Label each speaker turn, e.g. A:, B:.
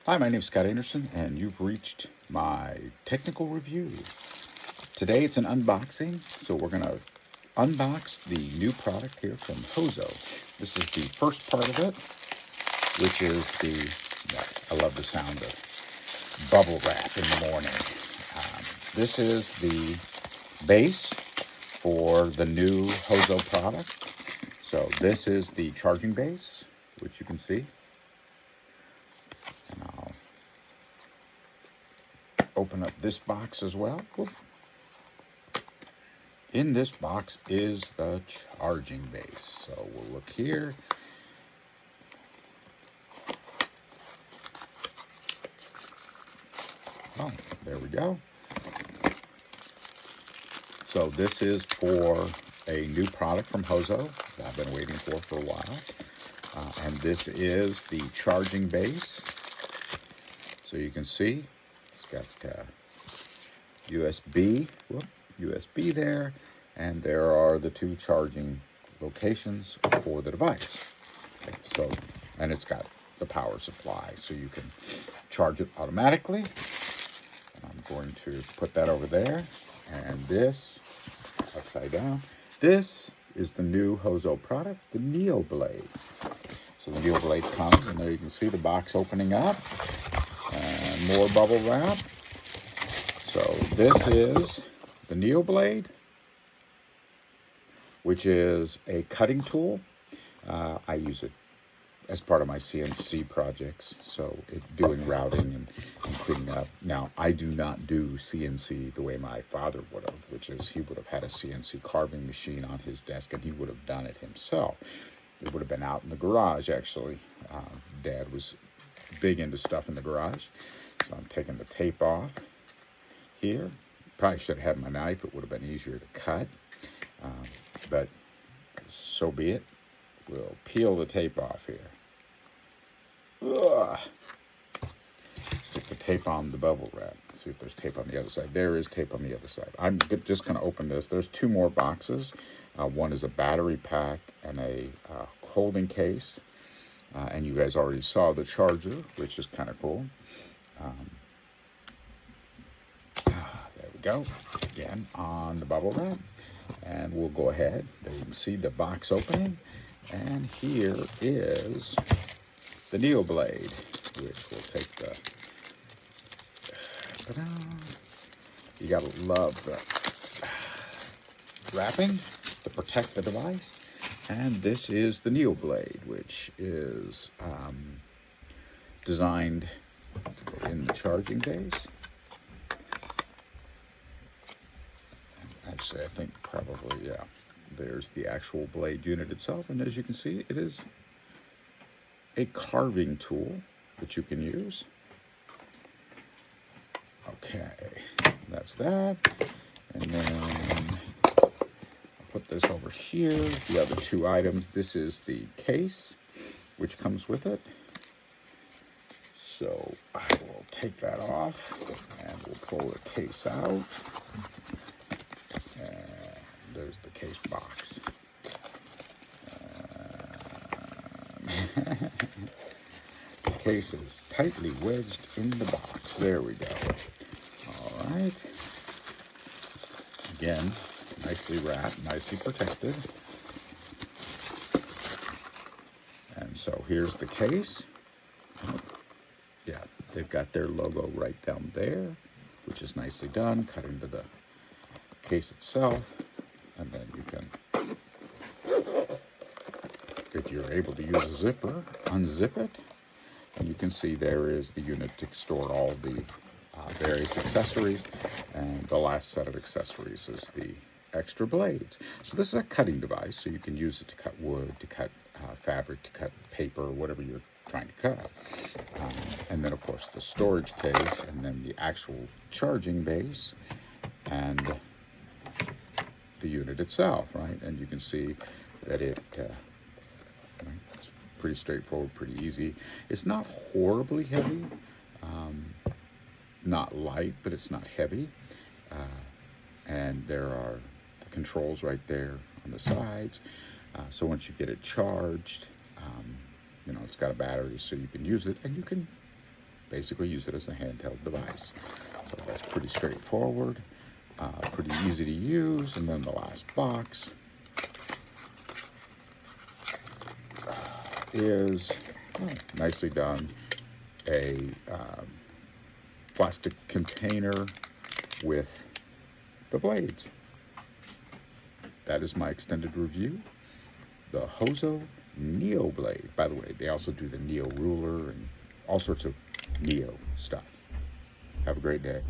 A: Hi, my name is Scott Anderson, and you've reached my technical review. Today it's an unboxing, so we're going to unbox the new product here from Hozo. This is the first part of it, which is I love the sound of bubble wrap in the morning. This is the base for the new Hozo product. So this is the charging base, which you can see. And I'll open up this box as well. Whoop. In this box is the charging base. So we'll look here. Oh, there we go. So this is for a new product from Hozo that I've been waiting for a while. And this is the charging base. So you can see it's got USB there, and there are the two charging locations for the device. Okay, so, and it's got the power supply, so you can charge it automatically. And I'm going to put that over there, and this upside down. This is the new Hozo product, the Neoblade. So the Neoblade comes, and there you can see the box opening up, and more bubble wrap. So this is the Neoblade, which is a cutting tool. I use it as part of my CNC projects, so doing routing and cleaning up. Now, I do not do CNC the way my father would have, which is he would have had a CNC carving machine on his desk, and he would have done it himself. It would have been out in the garage, actually. Dad was big into stuff in the garage. So I'm taking the tape off here. Probably should have had my knife. It would have been easier to cut. But so be it. We'll peel the tape off here. Ugh. Stick the tape on the bubble wrap. See if there's tape on the other side. There is tape on the other side. I'm just going to open this. There's two more boxes. One is a battery pack and a holding case. And you guys already saw the charger, which is kind of cool. There we go. Again, on the bubble wrap. And we'll go ahead. There you can see the box opening. And here is the Neoblade, which will take the... You gotta love the wrapping to protect the device. And this is the Neoblade, which is designed in the charging base. Actually, I think probably, yeah. There's the actual blade unit itself, and as you can see, it is a carving tool that you can use. Okay, that's that. And then I'll put this over here. The other two items, this is the case, which comes with it. So I will take that off, and we'll pull the case out. There's the case box. The case is tightly wedged in the box. There we go. All right. Again, nicely wrapped, nicely protected. And so here's the case. Yeah, they've got their logo right down there, which is nicely done, cut into the case itself. And then you can, if you're able to use a zipper, unzip it. And you can see there is the unit to store all the various accessories. And the last set of accessories is the extra blades. So this is a cutting device, so you can use it to cut wood, to cut fabric, to cut paper, whatever you're trying to cut. And then, of course, the storage case, and then the actual charging base, and the unit itself, right? And you can see that it's pretty straightforward, pretty easy. It's not horribly heavy, not light, but it's not heavy. And there are the controls right there on the sides. So once you get it charged, you know, it's got a battery, so you can use it, and you can basically use it as a handheld device. So that's pretty straightforward, pretty easy to use. And then the last box is nicely done, a plastic container with the blades. That is my extended review. The Hozo Neoblade. By the way, they also do the Neo ruler and all sorts of Neo stuff. Have a great day.